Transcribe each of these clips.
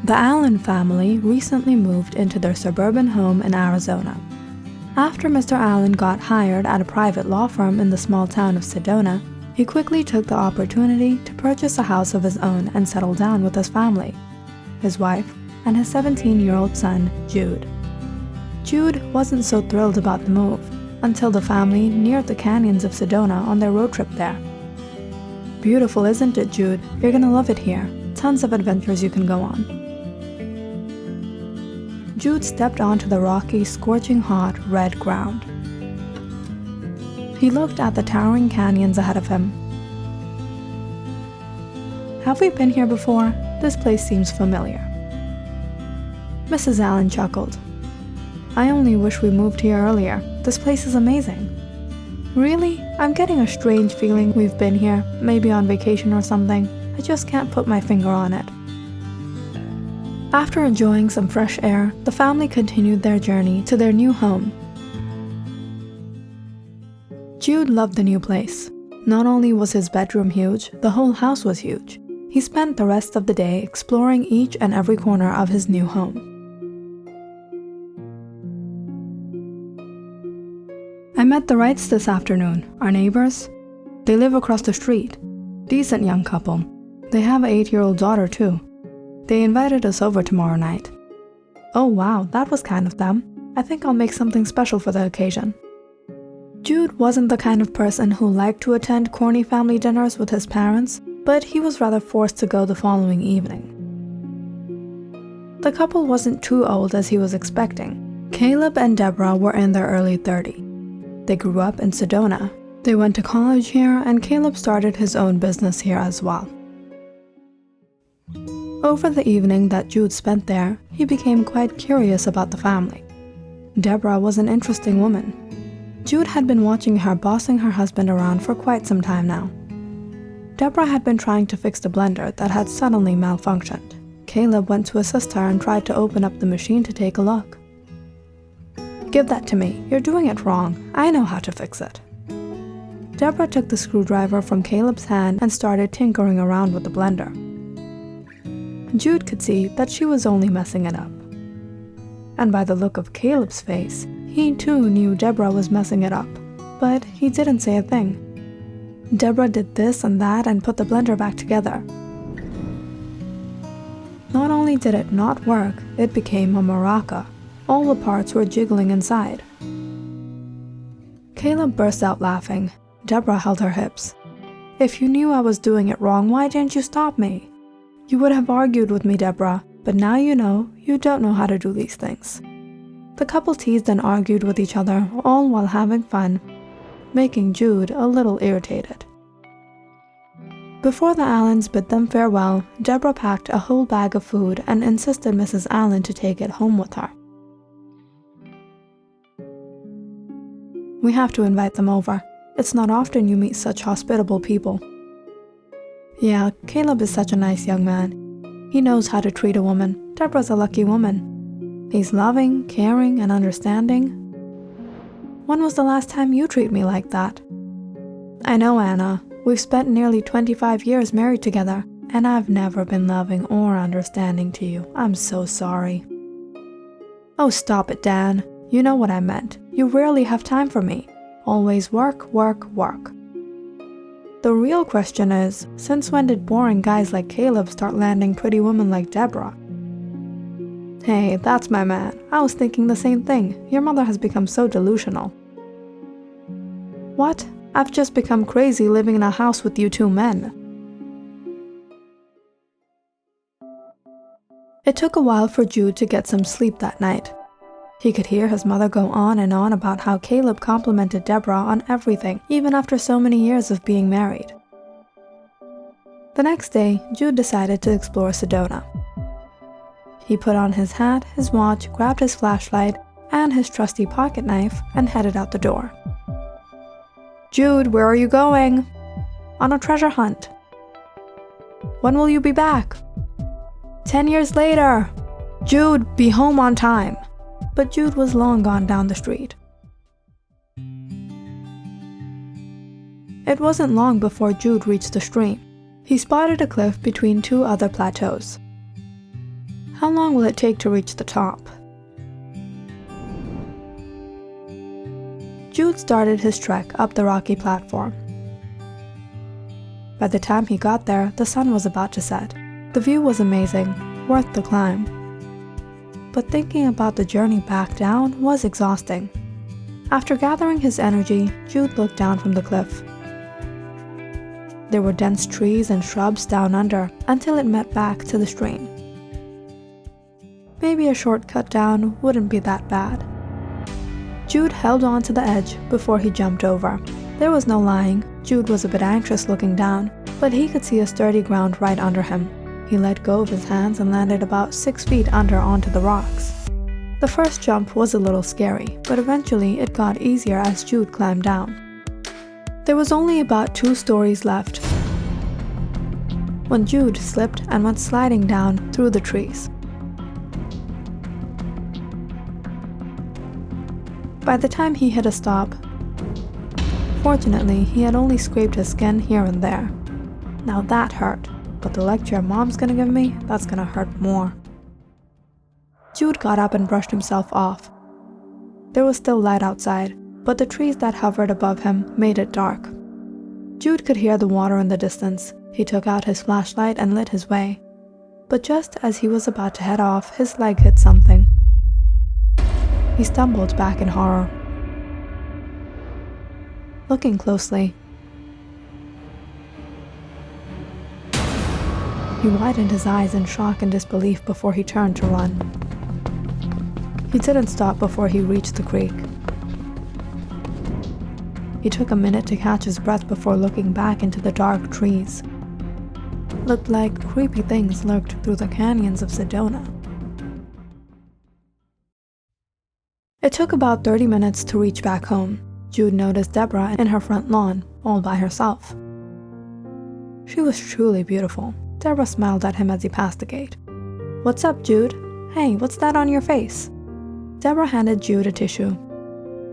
The Allen family recently moved into their suburban home in Arizona. After Mr. Allen got hired at a private law firm in the small town of Sedona, he quickly took the opportunity to purchase a house of his own and settle down with his family, his wife, and his 17-year-old son, Jude. Jude wasn't so thrilled about the move until the family neared the canyons of Sedona on their road trip there. "Beautiful, isn't it, Jude? You're gonna love it here. Tons of adventures you can go on." Jude stepped onto the rocky, scorching hot, red ground. He looked at the towering canyons ahead of him. "Have we been here before? This place seems familiar." Mrs. Allen chuckled. "I only wish we moved here earlier. This place is amazing." "Really? I'm getting a strange feeling we've been here, maybe on vacation or something. I just can't put my finger on it." After enjoying some fresh air, the family continued their journey to their new home. Jude loved the new place. Not only was his bedroom huge, the whole house was huge. He spent the rest of the day exploring each and every corner of his new home. "I met the Wrights this afternoon, our neighbors. They live across the street. Decent young couple. They have an 8-year-old daughter too. They invited us over tomorrow night." "Oh wow, that was kind of them. I think I'll make something special for the occasion." Jude wasn't the kind of person who liked to attend corny family dinners with his parents, but he was rather forced to go the following evening. The couple wasn't too old as he was expecting. Caleb and Deborah were in their early 30s. They grew up in Sedona. They went to college here, and Caleb started his own business here as well. Over the evening that Jude spent there, he became quite curious about the family. Deborah was an interesting woman. Jude had been watching her bossing her husband around for quite some time now. Deborah had been trying to fix the blender that had suddenly malfunctioned. Caleb went to assist her and tried to open up the machine to take a look. "Give that to me. You're doing it wrong. I know how to fix it." Deborah took the screwdriver from Caleb's hand and started tinkering around with the blender. Jude could see that she was only messing it up. And by the look of Caleb's face, he too knew Deborah was messing it up, but he didn't say a thing. Deborah did this and that and put the blender back together. Not only did it not work, it became a maraca. All the parts were jiggling inside. Caleb burst out laughing. Deborah held her hips. "If you knew I was doing it wrong, why didn't you stop me? You would have argued with me, Deborah, but now you know you don't know how to do these things." The couple teased and argued with each other, all while having fun, making Jude a little irritated. Before the Allens bid them farewell, Deborah packed a whole bag of food and insisted Mrs. Allen to take it home with her. "We have to invite them over. It's not often you meet such hospitable people." "Yeah, Caleb is such a nice young man. He knows how to treat a woman. Deborah's a lucky woman. He's loving, caring, and understanding." "When was the last time you treated me like that?" "I know, Anna. We've spent nearly 25 years married together, and I've never been loving or understanding to you. I'm so sorry." "Oh, stop it, Dan. You know what I meant. You rarely have time for me. Always work, work, work." The real question is, since when did boring guys like Caleb start landing pretty women like Deborah? "Hey, that's my man. I was thinking the same thing. Your mother has become so delusional." "What? I've just become crazy living in a house with you two men." It took a while for Jude to get some sleep that night. He could hear his mother go on and on about how Caleb complimented Deborah on everything, even after so many years of being married. The next day, Jude decided to explore Sedona. He put on his hat, his watch, grabbed his flashlight, and his trusty pocket knife and headed out the door. "Jude, where are you going?" "On a treasure hunt." "When will you be back?" 10 years later. "Jude, be home on time." But Jude was long gone down the street. It wasn't long before Jude reached the stream. He spotted a cliff between two other plateaus. How long will it take to reach the top? Jude started his trek up the rocky platform. By the time he got there, the sun was about to set. The view was amazing, worth the climb. But thinking about the journey back down was exhausting. After gathering his energy, Jude looked down from the cliff. There were dense trees and shrubs down under until it met back to the stream. Maybe a shortcut down wouldn't be that bad. Jude held on to the edge before he jumped over. There was no lying, Jude was a bit anxious looking down, but he could see a sturdy ground right under him. He let go of his hands and landed about 6 feet under onto the rocks. The first jump was a little scary, but eventually it got easier as Jude climbed down. There was only about 2 stories left when Jude slipped and went sliding down through the trees. By the time he hit a stop, fortunately he had only scraped his skin here and there. Now that hurt, but the lecture Mom's gonna give me, that's gonna hurt more. Jude got up and brushed himself off. There was still light outside, but the trees that hovered above him made it dark. Jude could hear the water in the distance. He took out his flashlight and lit his way. But just as he was about to head off, his leg hit something. He stumbled back in horror. Looking closely, he widened his eyes in shock and disbelief before he turned to run. He didn't stop before he reached the creek. He took a minute to catch his breath before looking back into the dark trees. Looked like creepy things lurked through the canyons of Sedona. It took about 30 minutes to reach back home. Jude noticed Deborah in her front lawn, all by herself. She was truly beautiful. Deborah smiled at him as he passed the gate. "What's up, Jude? Hey, what's that on your face?" Deborah handed Jude a tissue.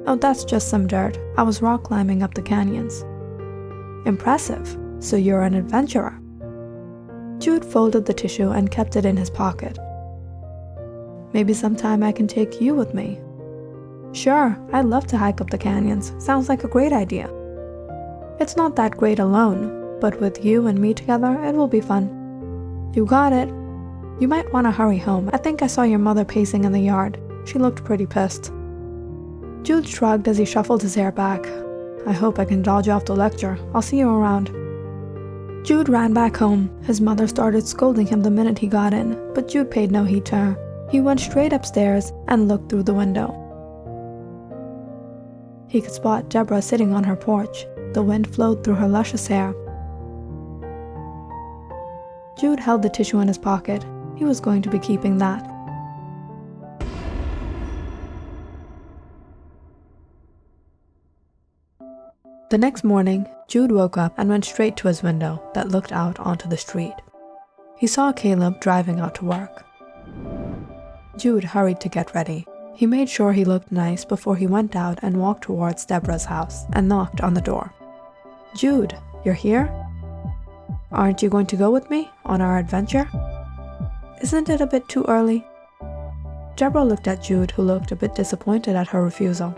"Oh, that's just some dirt. I was rock climbing up the canyons." "Impressive. So you're an adventurer." Jude folded the tissue and kept it in his pocket. "Maybe sometime I can take you with me." "Sure, I'd love to hike up the canyons. Sounds like a great idea." "It's not that great alone, but with you and me together, it will be fun." "You got it. You might want to hurry home. I think I saw your mother pacing in the yard. She looked pretty pissed." Jude shrugged as he shuffled his hair back. "I hope I can dodge off the lecture. I'll see you around." Jude ran back home. His mother started scolding him the minute he got in, but Jude paid no heed to her. He went straight upstairs and looked through the window. He could spot Deborah sitting on her porch. The wind flowed through her luscious hair. Jude held the tissue in his pocket. He was going to be keeping that. The next morning, Jude woke up and went straight to his window that looked out onto the street. He saw Caleb driving out to work. Jude hurried to get ready. He made sure he looked nice before he went out and walked towards Deborah's house and knocked on the door. "Jude, you're here? Aren't you going to go with me on our adventure? Isn't it a bit too early?" Deborah looked at Jude, who looked a bit disappointed at her refusal.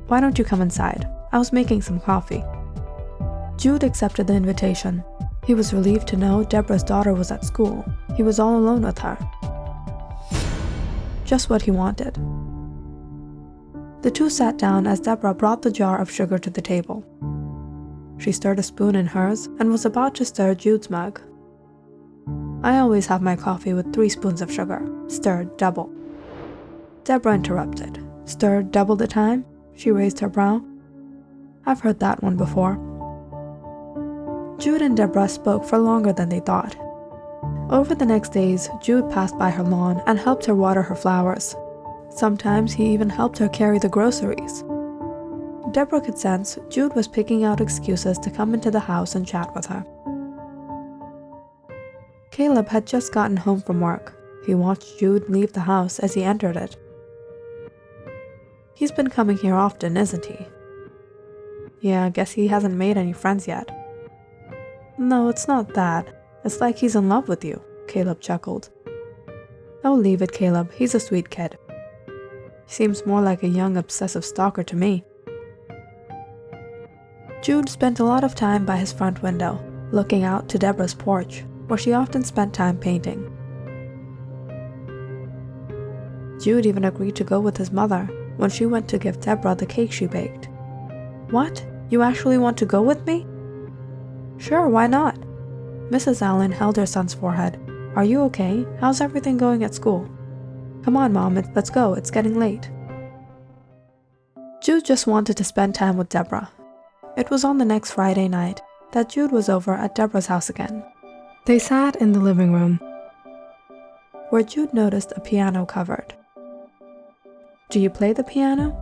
"Why don't you come inside? I was making some coffee." Jude accepted the invitation. He was relieved to know Deborah's daughter was at school. He was all alone with her. Just what he wanted. The two sat down as Deborah brought the jar of sugar to the table. She stirred a spoon in hers and was about to stir Jude's mug. "I always have my coffee with 3 spoons of sugar, stirred double." Deborah interrupted. "Stirred double the time?" She raised her brow. "I've heard that one before." Jude and Deborah spoke for longer than they thought. Over the next days, Jude passed by her lawn and helped her water her flowers. Sometimes he even helped her carry the groceries. Deborah could sense Jude was picking out excuses to come into the house and chat with her. Caleb had just gotten home from work. He watched Jude leave the house as he entered it. "He's been coming here often, isn't he?" "Yeah, I guess he hasn't made any friends yet." "No, it's not that. It's like he's in love with you," Caleb chuckled. Oh, leave it, Caleb. He's a sweet kid. Seems more like a young, obsessive stalker to me. Jude spent a lot of time by his front window, looking out to Deborah's porch, where she often spent time painting. Jude even agreed to go with his mother when she went to give Deborah the cake she baked. What? You actually want to go with me? Sure, why not? Mrs. Allen held her son's forehead. Are you okay? How's everything going at school? Come on, Mom, let's go. It's getting late. Jude just wanted to spend time with Deborah. It was on the next Friday night that Jude was over at Deborah's house again. They sat in the living room, where Jude noticed a piano covered. Do you play the piano?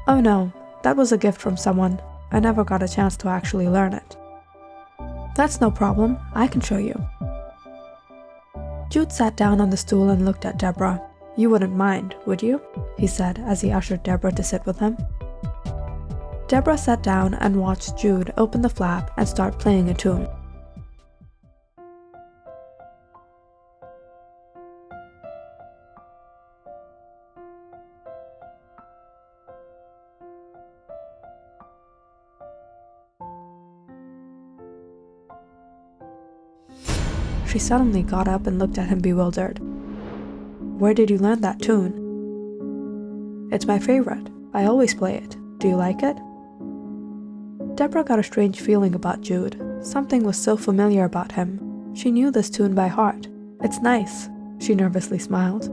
Oh no, that was a gift from someone. I never got a chance to actually learn it. That's no problem, I can show you. Jude sat down on the stool and looked at Deborah. You wouldn't mind, would you? He said as he ushered Deborah to sit with him. Deborah sat down and watched Jude open the flap and start playing a tune. She suddenly got up and looked at him bewildered. Where did you learn that tune? It's my favorite. I always play it. Do you like it? Deborah got a strange feeling about Jude. Something was so familiar about him. She knew this tune by heart. It's nice, she nervously smiled.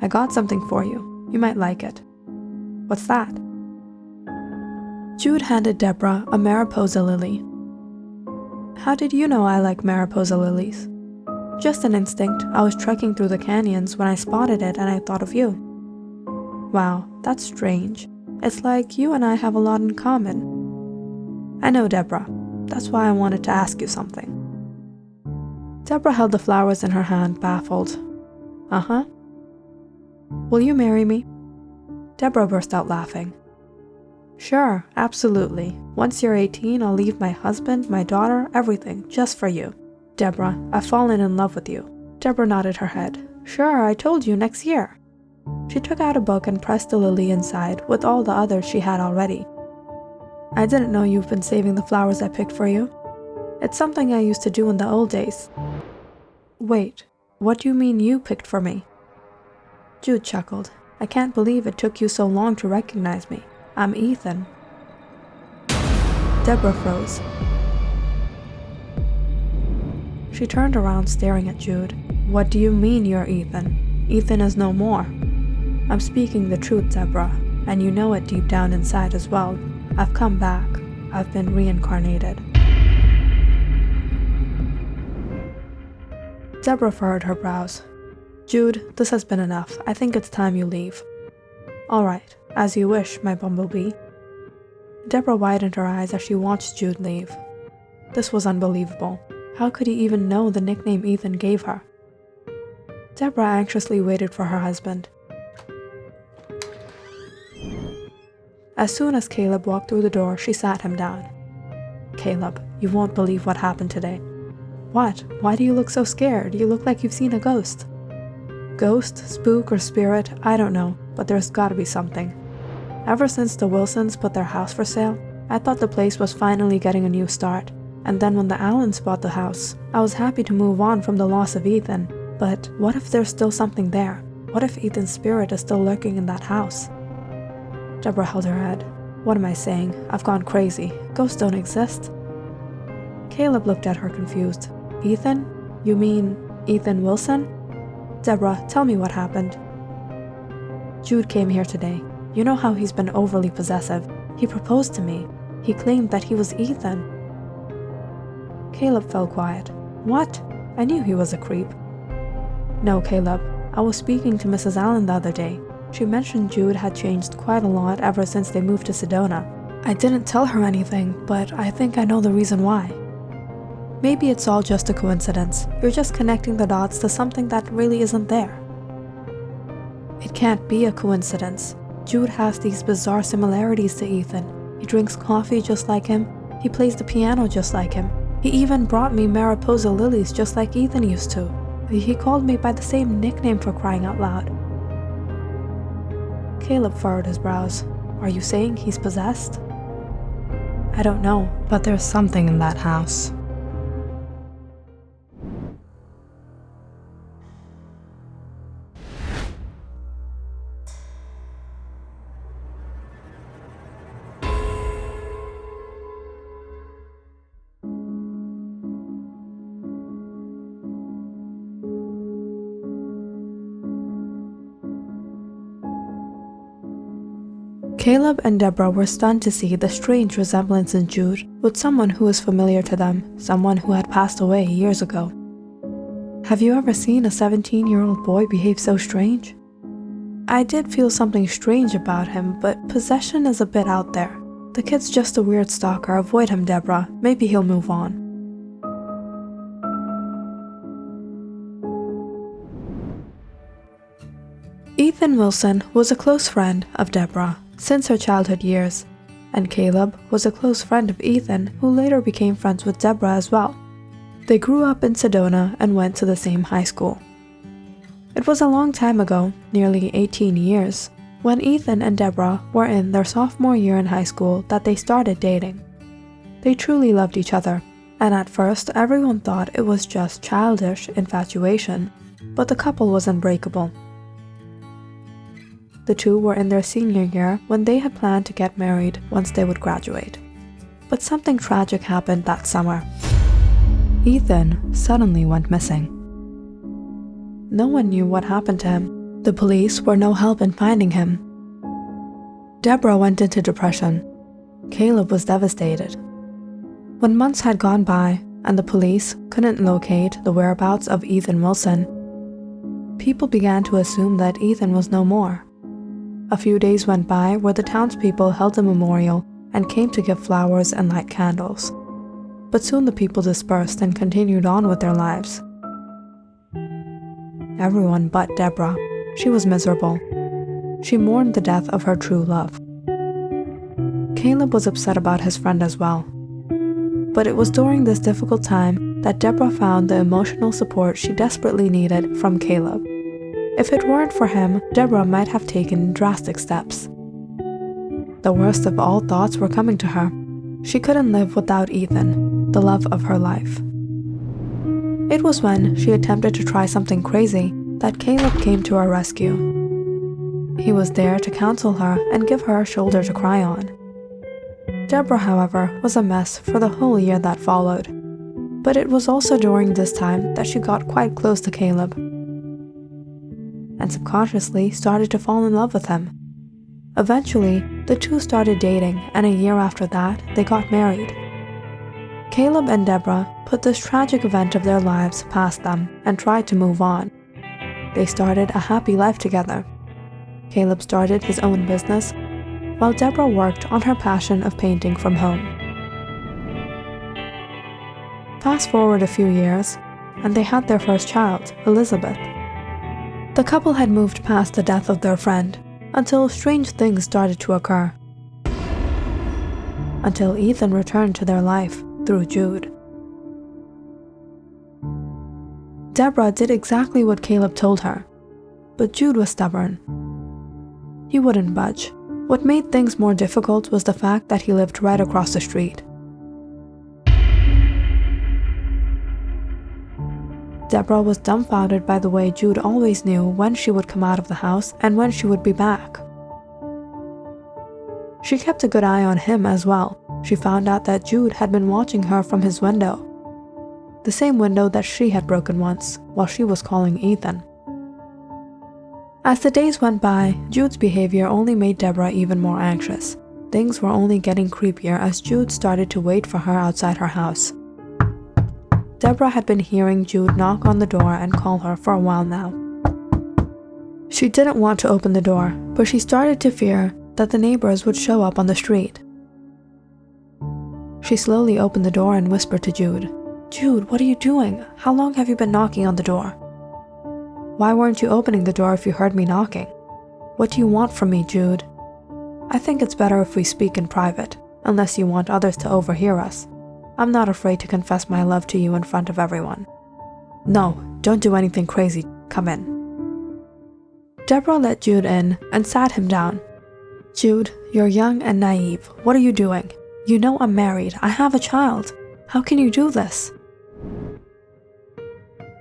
I got something for you. You might like it. What's that? Jude handed Deborah a Mariposa lily. How did you know I like Mariposa lilies? Just an instinct. I was trekking through the canyons when I spotted it and I thought of you. Wow, that's strange. It's like you and I have a lot in common. I know, Deborah. That's why I wanted to ask you something. Deborah held the flowers in her hand, baffled. Uh-huh. Will you marry me? Deborah burst out laughing. Sure, absolutely. Once you're 18, I'll leave my husband, my daughter, everything, just for you. Deborah, I've fallen in love with you. Deborah nodded her head. Sure, I told you, next year. She took out a book and pressed the lily inside with all the others she had already. I didn't know you've been saving the flowers I picked for you. It's something I used to do in the old days. Wait, what do you mean you picked for me? Jude chuckled. I can't believe it took you so long to recognize me. I'm Ethan. Deborah froze. She turned around staring at Jude. What do you mean you're Ethan? Ethan is no more. I'm speaking the truth, Deborah, and you know it deep down inside as well. I've come back. I've been reincarnated. Deborah furrowed her brows. Jude, this has been enough. I think it's time you leave. All right, as you wish, my bumblebee. Deborah widened her eyes as she watched Jude leave. This was unbelievable. How could he even know the nickname Ethan gave her? Deborah anxiously waited for her husband. As soon as Caleb walked through the door, she sat him down. Caleb, you won't believe what happened today. What? Why do you look so scared? You look like you've seen a ghost. Ghost, spook, or spirit, I don't know, but there's gotta be something. Ever since the Wilsons put their house for sale, I thought the place was finally getting a new start. And then when the Allens bought the house, I was happy to move on from the loss of Ethan. But what if there's still something there? What if Ethan's spirit is still lurking in that house? Deborah held her head. What am I saying? I've gone crazy. Ghosts don't exist. Caleb looked at her confused. Ethan? You mean Ethan Wilson? Deborah, tell me what happened. Jude came here today. You know how he's been overly possessive. He proposed to me. He claimed that he was Ethan. Caleb fell quiet. What? I knew he was a creep. No, Caleb. I was speaking to Mrs. Allen the other day. She mentioned Jude had changed quite a lot ever since they moved to Sedona. I didn't tell her anything, but I think I know the reason why. Maybe it's all just a coincidence. You're just connecting the dots to something that really isn't there. It can't be a coincidence. Jude has these bizarre similarities to Ethan. He drinks coffee just like him. He plays the piano just like him. He even brought me Mariposa lilies just like Ethan used to. He called me by the same nickname, for crying out loud. Caleb furrowed his brows. Are you saying he's possessed? I don't know, but there's something in that house. Caleb and Deborah were stunned to see the strange resemblance in Jude with someone who was familiar to them, someone who had passed away years ago. Have you ever seen a 17-year-old boy behave so strange? I did feel something strange about him, but possession is a bit out there. The kid's just a weird stalker. Avoid him, Deborah. Maybe he'll move on. Ethan Wilson was a close friend of Deborah since her childhood years, and Caleb was a close friend of Ethan who later became friends with Deborah as well. They grew up in Sedona and went to the same high school. It was a long time ago, nearly 18 years, when Ethan and Deborah were in their sophomore year in high school that they started dating. They truly loved each other, and at first everyone thought it was just childish infatuation, but the couple was unbreakable. The two were in their senior year when they had planned to get married once they would graduate. But something tragic happened that summer. Ethan suddenly went missing. No one knew what happened to him. The police were no help in finding him. Deborah went into depression. Caleb was devastated. When months had gone by and the police couldn't locate the whereabouts of Ethan Wilson, people began to assume that Ethan was no more. A few days went by where the townspeople held a memorial and came to give flowers and light candles. But soon the people dispersed and continued on with their lives. Everyone but Deborah. She was miserable. She mourned the death of her true love. Caleb was upset about his friend as well. But it was during this difficult time that Deborah found the emotional support she desperately needed from Caleb. If it weren't for him, Deborah might have taken drastic steps. The worst of all thoughts were coming to her. She couldn't live without Ethan, the love of her life. It was when she attempted to try something crazy that Caleb came to her rescue. He was there to counsel her and give her a shoulder to cry on. Deborah, however, was a mess for the whole year that followed. But it was also during this time that she got quite close to Caleb, and subconsciously started to fall in love with him. Eventually, the two started dating, and a year after that, they got married. Caleb and Deborah put this tragic event of their lives past them and tried to move on. They started a happy life together. Caleb started his own business, while Deborah worked on her passion of painting from home. Fast forward a few years, and they had their first child, Elizabeth. The couple had moved past the death of their friend, until strange things started to occur. Until Ethan returned to their life through Jude. Deborah did exactly what Caleb told her, but Jude was stubborn. He wouldn't budge. What made things more difficult was the fact that he lived right across the street. Deborah was dumbfounded by the way Jude always knew when she would come out of the house and when she would be back. She kept a good eye on him as well. She found out that Jude had been watching her from his window, the same window that she had broken once while she was calling Ethan. As the days went by, Jude's behavior only made Deborah even more anxious. Things were only getting creepier as Jude started to wait for her outside her house. Deborah had been hearing Jude knock on the door and call her for a while now. She didn't want to open the door, but she started to fear that the neighbors would show up on the street. She slowly opened the door and whispered to Jude, "Jude, what are you doing? How long have you been knocking on the door? Why weren't you opening the door if you heard me knocking? What do you want from me, Jude? I think it's better if we speak in private, unless you want others to overhear us. I'm not afraid to confess my love to you in front of everyone." "No, Don't do anything crazy. Come in. Deborah let Jude in and sat him down. Jude, you're young and naive. What are you doing? You know I'm married. I have a child. How can you do this?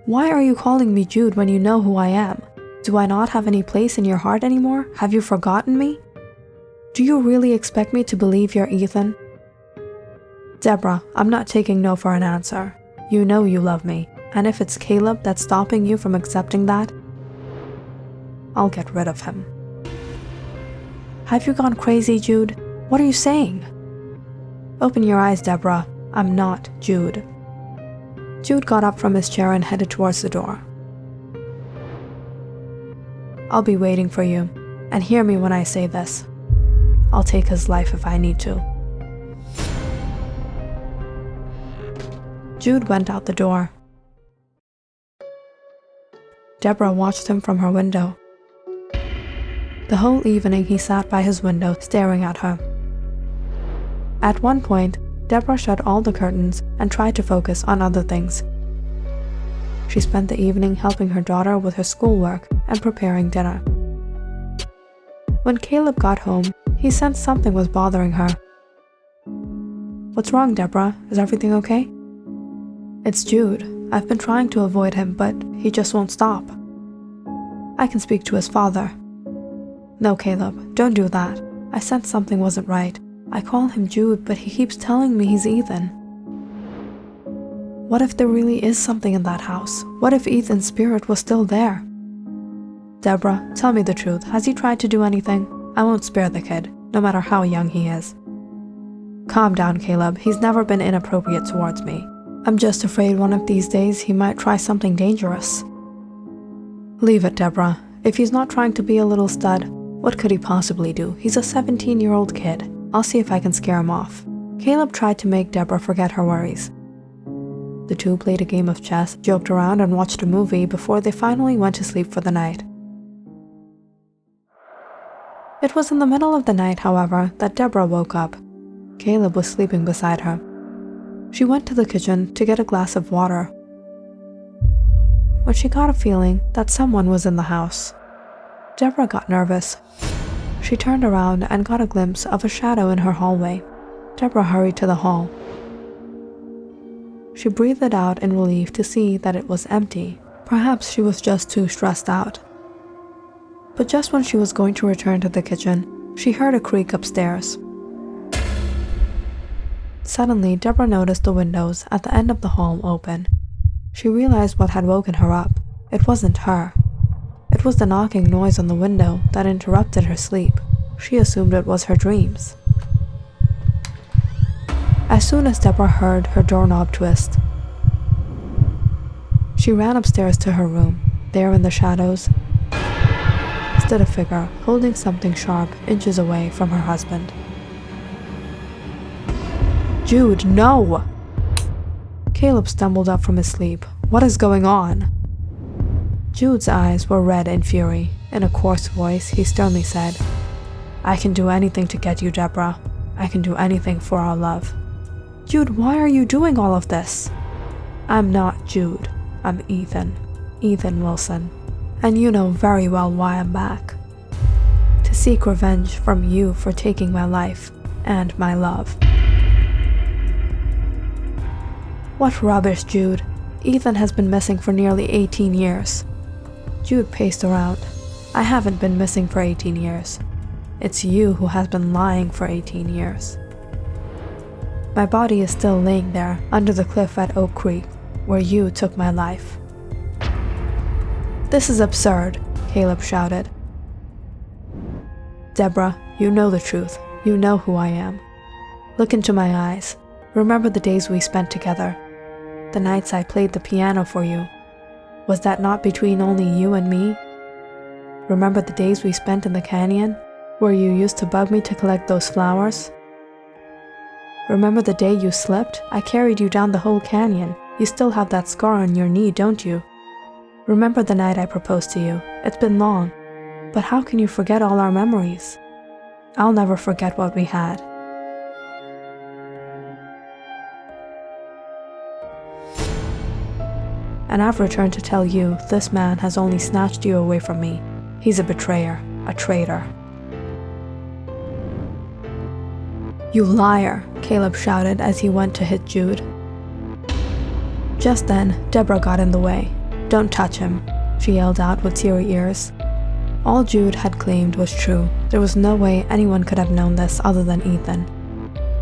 Why are you calling me Jude when you know who I am? Do I not have any place in your heart anymore? Have you forgotten me? Do you really expect me to believe you're Ethan? Deborah, I'm not taking no for an answer. You know you love me, and if it's Caleb that's stopping you from accepting that, I'll get rid of him. Have you gone crazy, Jude? What are you saying? Open your eyes, Deborah. I'm not Jude. Jude got up from his chair and headed towards the door. I'll be waiting for you, and hear me when I say this. I'll take his life if I need to. Jude went out the door. Deborah watched him from her window. The whole evening he sat by his window staring at her. At one point, Deborah shut all the curtains and tried to focus on other things. She spent the evening helping her daughter with her schoolwork and preparing dinner. When Caleb got home, he sensed something was bothering her. What's wrong, Deborah? Is everything okay? It's Jude. I've been trying to avoid him, but he just won't stop. I can speak to his father. No, Caleb, don't do that. I sensed something wasn't right. I call him Jude, but he keeps telling me he's Ethan. What if there really is something in that house? What if Ethan's spirit was still there? Deborah, tell me the truth. Has he tried to do anything? I won't spare the kid, no matter how young he is. Calm down, Caleb. He's never been inappropriate towards me. I'm just afraid one of these days he might try something dangerous. Leave it, Deborah. If he's not trying to be a little stud, what could he possibly do? He's a 17-year-old kid. I'll see if I can scare him off. Caleb tried to make Deborah forget her worries. The two played a game of chess, joked around, and watched a movie before they finally went to sleep for the night. It was in the middle of the night, however, that Deborah woke up. Caleb was sleeping beside her. She went to the kitchen to get a glass of water, when she got a feeling that someone was in the house. Deborah got nervous. She turned around and got a glimpse of a shadow in her hallway. Deborah hurried to the hall. She breathed out in relief to see that it was empty. Perhaps she was just too stressed out. But just when she was going to return to the kitchen, she heard a creak upstairs. Suddenly, Deborah noticed the windows at the end of the hall open. She realized what had woken her up. It wasn't her. It was the knocking noise on the window that interrupted her sleep. She assumed it was her dreams. As soon as Deborah heard her doorknob twist, she ran upstairs to her room. There in the shadows stood a figure holding something sharp inches away from her husband. Jude, no! Caleb stumbled up from his sleep. What is going on? Jude's eyes were red in fury. In a coarse voice, he sternly said, I can do anything to get you, Deborah. I can do anything for our love. Jude, why are you doing all of this? I'm not Jude. I'm Ethan. Ethan Wilson. And you know very well why I'm back. To seek revenge from you for taking my life and my love. What rubbish, Jude. Ethan has been missing for nearly 18 years. Jude paced around. I haven't been missing for 18 years. It's you who has been lying for 18 years. My body is still laying there under the cliff at Oak Creek, where you took my life. This is absurd, Caleb shouted. Deborah, you know the truth. You know who I am. Look into my eyes. Remember the days we spent together. The nights I played the piano for you. Was that not between only you and me? Remember the days we spent in the canyon, where you used to bug me to collect those flowers? Remember the day you slipped? I carried you down the whole canyon. You still have that scar on your knee, don't you? Remember the night I proposed to you. It's been long, but how can you forget all our memories? I'll never forget what we had. and I've returned to tell you this man has only snatched you away from me. He's a betrayer, a traitor." "You liar," Caleb shouted as he went to hit Jude. Just then, Deborah got in the way. "Don't touch him," she yelled out with teary ears. All Jude had claimed was true. There was no way anyone could have known this other than Ethan.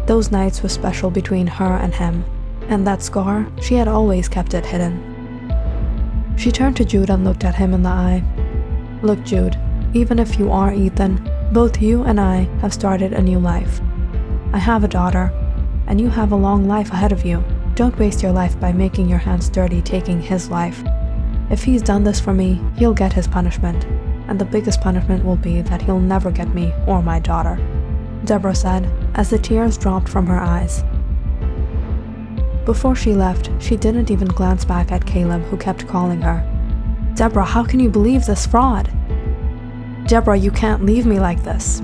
Those nights were special between her and him, and that scar, she had always kept it hidden. She turned to Jude and looked at him in the eye. "Look, Jude, even if you are Ethan, both you and I have started a new life. I have a daughter, and you have a long life ahead of you. Don't waste your life by making your hands dirty taking his life. If he's done this for me, he'll get his punishment, and the biggest punishment will be that he'll never get me or my daughter," Deborah said, as the tears dropped from her eyes. Before she left, she didn't even glance back at Caleb, who kept calling her. "Deborah, how can you believe this fraud? Deborah, you can't leave me like this."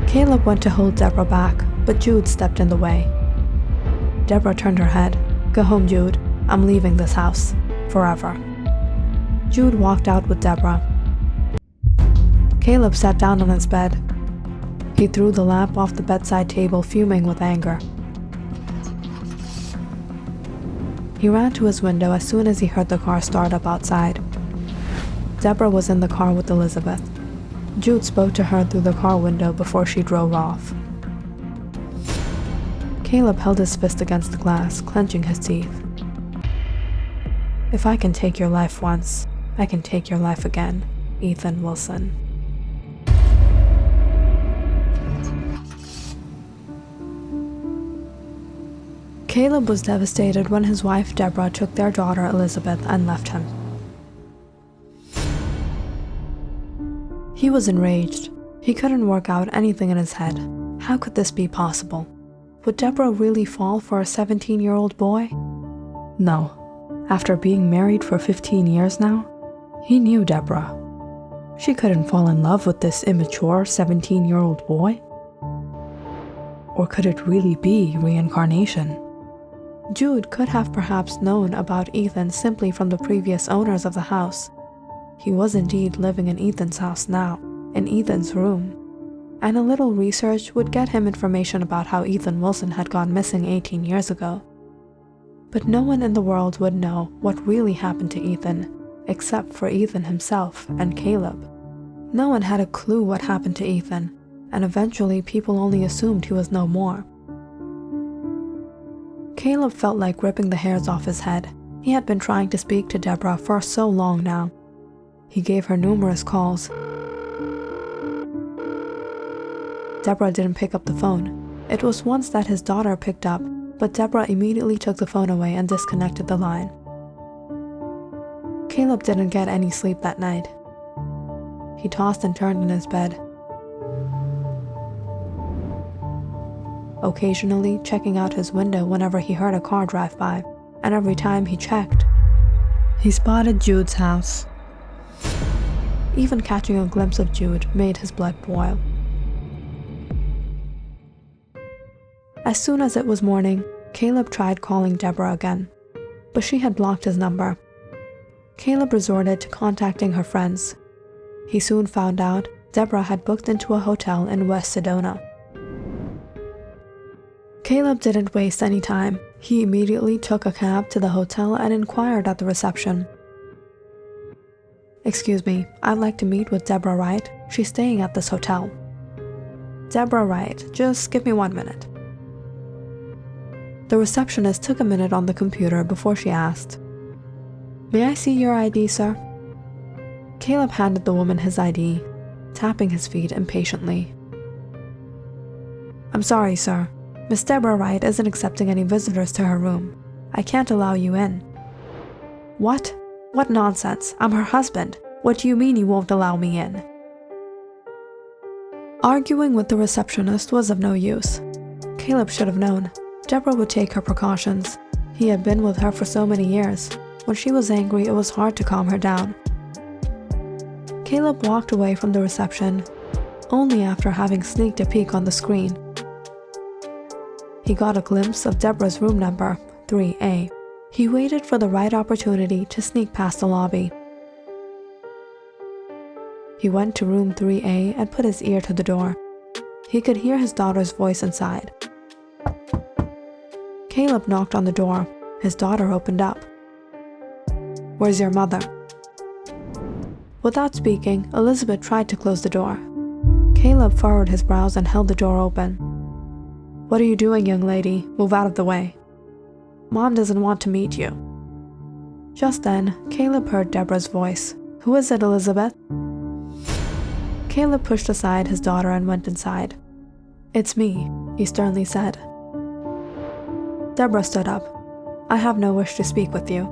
Caleb went to hold Deborah back, but Jude stepped in the way. Deborah turned her head. "Go home, Jude. I'm leaving this house. Forever." Jude walked out with Deborah. Caleb sat down on his bed. He threw the lamp off the bedside table, fuming with anger. He ran to his window as soon as he heard the car start up outside. Deborah was in the car with Elizabeth. Jude spoke to her through the car window before she drove off. Caleb held his fist against the glass, clenching his teeth. "If I can take your life once, I can take your life again, Ethan Wilson." Caleb was devastated when his wife Deborah took their daughter Elizabeth and left him. He was enraged. He couldn't work out anything in his head. How could this be possible? Would Deborah really fall for a 17-year-old boy? No. After being married for 15 years now, he knew Deborah. She couldn't fall in love with this immature 17-year-old boy. Or could it really be reincarnation? Jude could have perhaps known about Ethan simply from the previous owners of the house. He was indeed living in Ethan's house now, in Ethan's room. And a little research would get him information about how Ethan Wilson had gone missing 18 years ago. But no one in the world would know what really happened to Ethan, except for Ethan himself and Caleb. No one had a clue what happened to Ethan, and eventually people only assumed he was no more. Caleb felt like ripping the hairs off his head. He had been trying to speak to Deborah for so long now. He gave her numerous calls. Deborah didn't pick up the phone. It was once that his daughter picked up, but Deborah immediately took the phone away and disconnected the line. Caleb didn't get any sleep that night. He tossed and turned in his bed, occasionally checking out his window whenever he heard a car drive by, and every time he checked, he spotted Jude's house. Even catching a glimpse of Jude made his blood boil. As soon as it was morning, Caleb tried calling Deborah again, but she had blocked his number. Caleb resorted to contacting her friends. He soon found out Deborah had booked into a hotel in West Sedona. Caleb didn't waste any time. He immediately took a cab to the hotel and inquired at the reception. "Excuse me, I'd like to meet with Deborah Wright. She's staying at this hotel." "Deborah Wright, just give me 1 minute." The receptionist took a minute on the computer before she asked, "May I see your ID, sir?" Caleb handed the woman his ID, tapping his feet impatiently. "I'm sorry, sir. Miss Deborah Wright isn't accepting any visitors to her room. I can't allow you in." "What? What nonsense? I'm her husband. What do you mean you won't allow me in?" Arguing with the receptionist was of no use. Caleb should have known. Deborah would take her precautions. He had been with her for so many years. When she was angry, it was hard to calm her down. Caleb walked away from the reception, only after having sneaked a peek on the screen. He got a glimpse of Deborah's room number, 3A. He waited for the right opportunity to sneak past the lobby. He went to room 3A and put his ear to the door. He could hear his daughter's voice inside. Caleb knocked on the door. His daughter opened up. "Where's your mother?" Without speaking, Elizabeth tried to close the door. Caleb furrowed his brows and held the door open. "What are you doing, young lady? Move out of the way. Mom doesn't want to meet you." Just then, Caleb heard Deborah's voice. "Who is it, Elizabeth?" Caleb pushed aside his daughter and went inside. "It's me," he sternly said. Deborah stood up. "I have no wish to speak with you."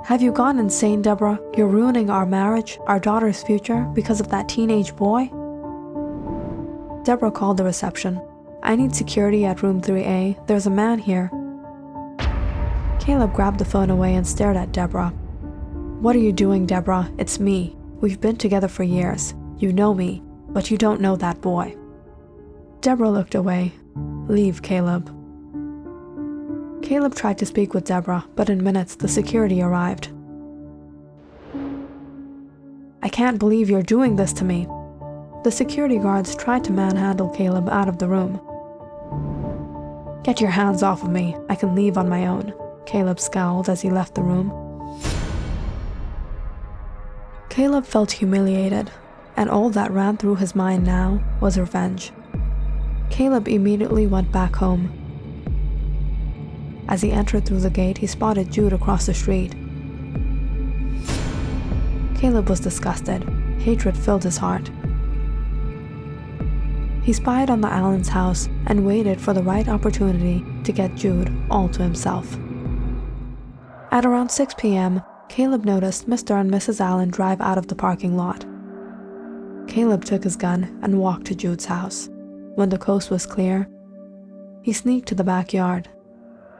"Have you gone insane, Deborah? You're ruining our marriage, our daughter's future, because of that teenage boy?" Deborah called the reception. "I need security at room 3A. There's a man here." Caleb grabbed the phone away and stared at Deborah. "What are you doing, Deborah? It's me. We've been together for years. You know me, but you don't know that boy." Deborah looked away. "Leave, Caleb." Caleb tried to speak with Deborah, but in minutes the security arrived. "I can't believe you're doing this to me." The security guards tried to manhandle Caleb out of the room. "Get your hands off of me. I can leave on my own," Caleb scowled as he left the room. Caleb felt humiliated, and all that ran through his mind now was revenge. Caleb immediately went back home. As he entered through the gate, he spotted Jude across the street. Caleb was disgusted. Hatred filled his heart. He spied on the Allen's house and waited for the right opportunity to get Jude all to himself. At around 6 p.m., Caleb noticed Mr. and Mrs. Allen drive out of the parking lot. Caleb took his gun and walked to Jude's house. When the coast was clear, he sneaked to the backyard.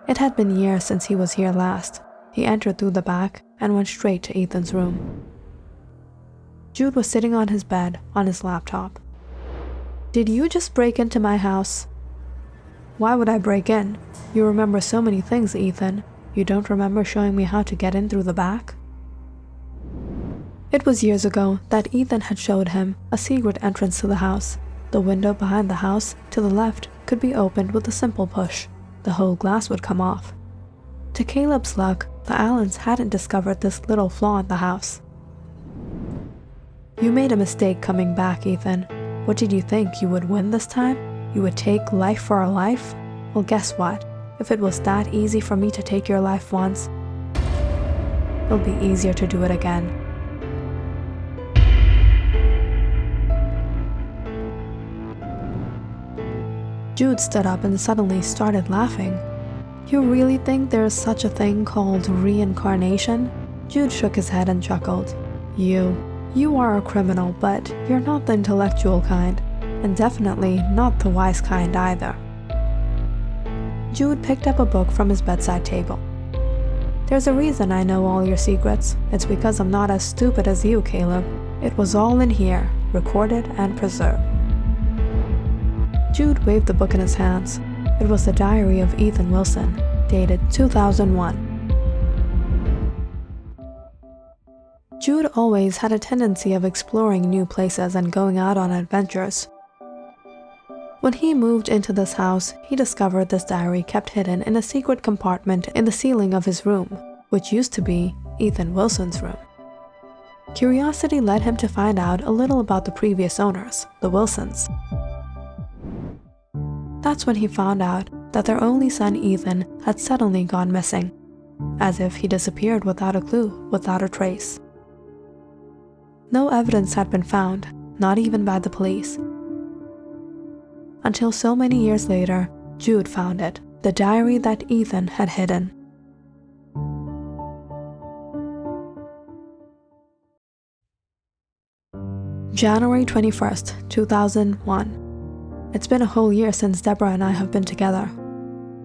It had been years since he was here last. He entered through the back and went straight to Ethan's room. Jude was sitting on his bed on his laptop. "Did you just break into my house?" "Why would I break in? You remember so many things, Ethan. You don't remember showing me how to get in through the back?" It was years ago that Ethan had showed him a secret entrance to the house. The window behind the house to the left could be opened with a simple push. The whole glass would come off. To Caleb's luck, the Allens hadn't discovered this little flaw in the house. "You made a mistake coming back, Ethan. What did you think, you would win this time? You would take life for a life? Well, guess what? If it was that easy for me to take your life once, it'll be easier to do it again." Jude stood up and suddenly started laughing. "You really think there is such a thing called reincarnation?" Jude shook his head and chuckled. You are a criminal, but you're not the intellectual kind, and definitely not the wise kind either." Jude picked up a book from his bedside table. "There's a reason I know all your secrets. It's because I'm not as stupid as you, Caleb. It was all in here, recorded and preserved." Jude waved the book in his hands. It was the diary of Ethan Wilson, dated 2001. Jude always had a tendency of exploring new places and going out on adventures. When he moved into this house, he discovered this diary kept hidden in a secret compartment in the ceiling of his room, which used to be Ethan Wilson's room. Curiosity led him to find out a little about the previous owners, the Wilsons. That's when he found out that their only son Ethan had suddenly gone missing, as if he disappeared without a clue, without a trace. No evidence had been found, not even by the police. Until so many years later, Jude found it, the diary that Ethan had hidden. January 21st, 2001. It's been a whole year since Deborah and I have been together.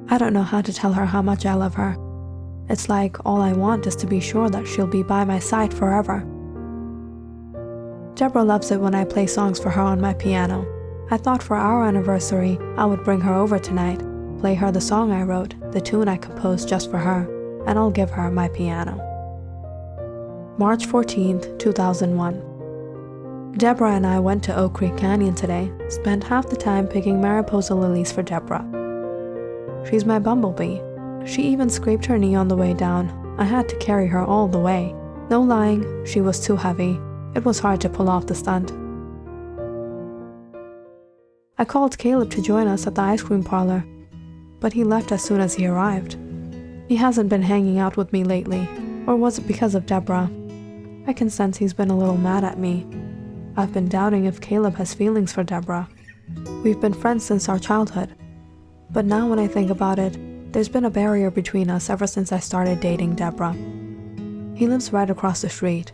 I don't know how to tell her how much I love her. It's like all I want is to be sure that she'll be by my side forever. Deborah loves it when I play songs for her on my piano. I thought for our anniversary, I would bring her over tonight, play her the song I wrote, the tune I composed just for her. and I'll give her my piano. March 14th, 2001. Deborah and I went to Oak Creek Canyon today, spent half the time picking Mariposa lilies for Deborah. She's my bumblebee. She even scraped her knee on the way down. I had to carry her all the way. No lying, she was too heavy. It was hard to pull off the stunt. I called Caleb to join us at the ice cream parlor, but he left as soon as he arrived. He hasn't been hanging out with me lately, or was it because of Deborah? I can sense he's been a little mad at me. I've been doubting if Caleb has feelings for Deborah. We've been friends since our childhood, but now when I think about it, there's been a barrier between us ever since I started dating Deborah. He lives right across the street.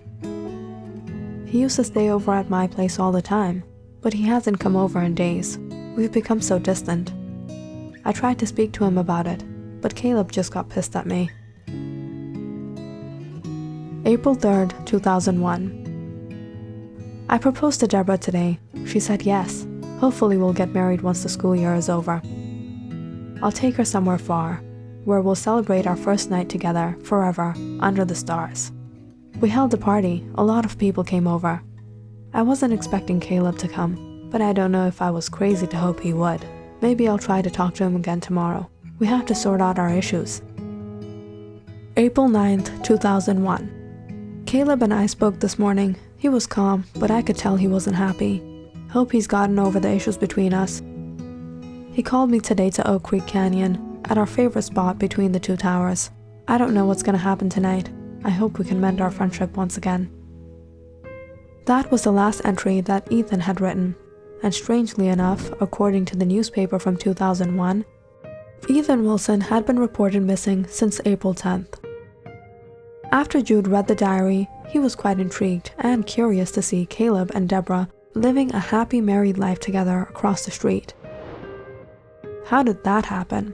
He used to stay over at my place all the time, but he hasn't come over in days. We've become so distant. I tried to speak to him about it, but Caleb just got pissed at me. April 3rd, 2001. I proposed to Deborah today. She said yes. Hopefully we'll get married once the school year is over. I'll take her somewhere far, where we'll celebrate our first night together forever under the stars. We held a party. A lot of people came over. I wasn't expecting Caleb to come, but I don't know if I was crazy to hope he would. Maybe I'll try to talk to him again tomorrow. We have to sort out our issues. April 9th, 2001. Caleb and I spoke this morning. He was calm, but I could tell he wasn't happy. Hope he's gotten over the issues between us. He called me today to Oak Creek Canyon, at our favorite spot between the two towers. I don't know what's gonna happen tonight. I hope we can mend our friendship once again. That was the last entry that Ethan had written, and strangely enough, according to the newspaper from 2001, Ethan Wilson had been reported missing since April 10th. After Jude read the diary, he was quite intrigued and curious to see Caleb and Deborah living a happy married life together across the street. How did that happen?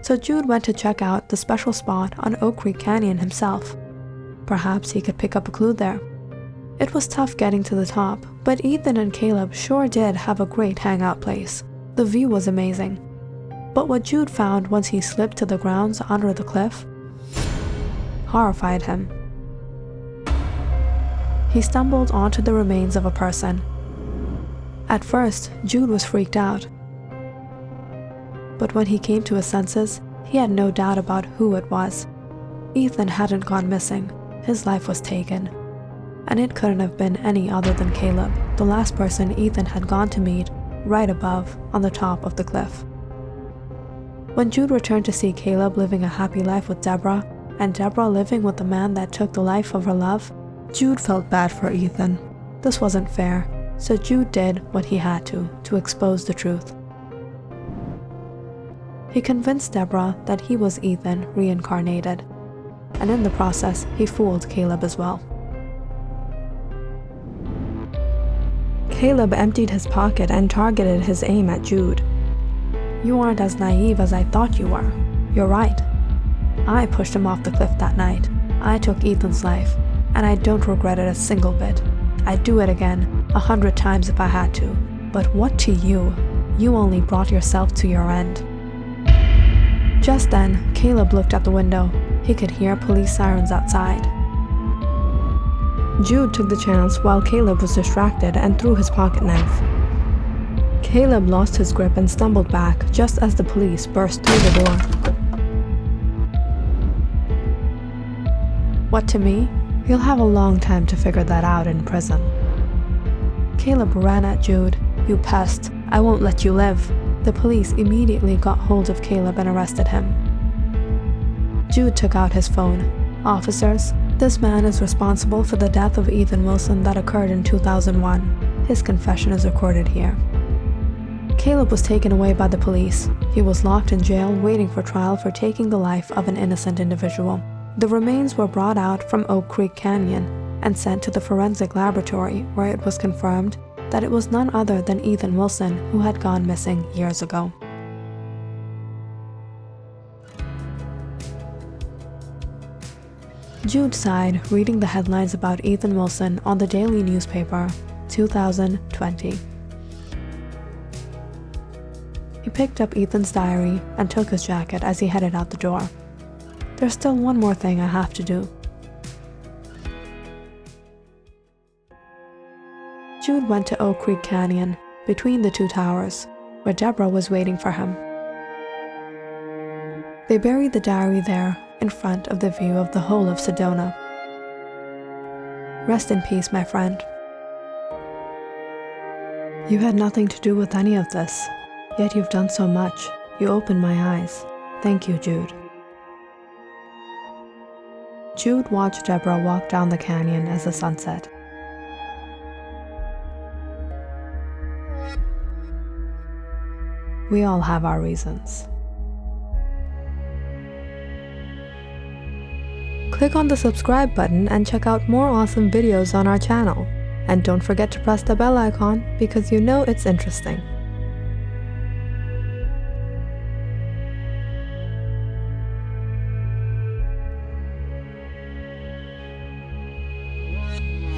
So Jude went to check out the special spot on Oak Creek Canyon himself. Perhaps he could pick up a clue there. It was tough getting to the top, but Ethan and Caleb sure did have a great hangout place. The view was amazing. But what Jude found once he slipped to the grounds under the cliff horrified him. He stumbled onto the remains of a person. At first, Jude was freaked out. But when he came to his senses, he had no doubt about who it was. Ethan hadn't gone missing. His life was taken. And it couldn't have been any other than Caleb, the last person Ethan had gone to meet, right above, on the top of the cliff. When Jude returned to see Caleb living a happy life with Deborah, and Deborah living with the man that took the life of her love, Jude felt bad for Ethan. This wasn't fair, so Jude did what he had to expose the truth. He convinced Deborah that he was Ethan reincarnated, and in the process, he fooled Caleb as well. Caleb emptied his pocket and targeted his aim at Jude. "You aren't as naive as I thought you were. You're right. I pushed him off the cliff that night. I took Ethan's life, and I don't regret it a single bit. I'd do it again, 100 times if I had to. But what to you? You only brought yourself to your end." Just then, Caleb looked out the window. He could hear police sirens outside. Jude took the chance while Caleb was distracted and threw his pocket knife. Caleb lost his grip and stumbled back just as the police burst through the door. What to me? He'll have a long time to figure that out in prison. Caleb ran at Jude. "You pest, I won't let you live." The police immediately got hold of Caleb and arrested him. Jude took out his phone. "Officers, this man is responsible for the death of Ethan Wilson that occurred in 2001. His confession is recorded here." Caleb was taken away by the police. He was locked in jail waiting for trial for taking the life of an innocent individual. The remains were brought out from Oak Creek Canyon and sent to the forensic laboratory, where it was confirmed that it was none other than Ethan Wilson who had gone missing years ago. Jude sighed, reading the headlines about Ethan Wilson on the daily newspaper, 2020. He picked up Ethan's diary and took his jacket as he headed out the door. There's still one more thing I have to do. Jude went to Oak Creek Canyon, between the two towers, where Deborah was waiting for him. They buried the diary there, in front of the view of the whole of Sedona. Rest in peace, my friend. You had nothing to do with any of this, yet you've done so much. You opened my eyes. Thank you, Jude. Jude watched Deborah walk down the canyon as the sun set. We all have our reasons. Click on the subscribe button and check out more awesome videos on our channel. And don't forget to press the bell icon because you know it's interesting.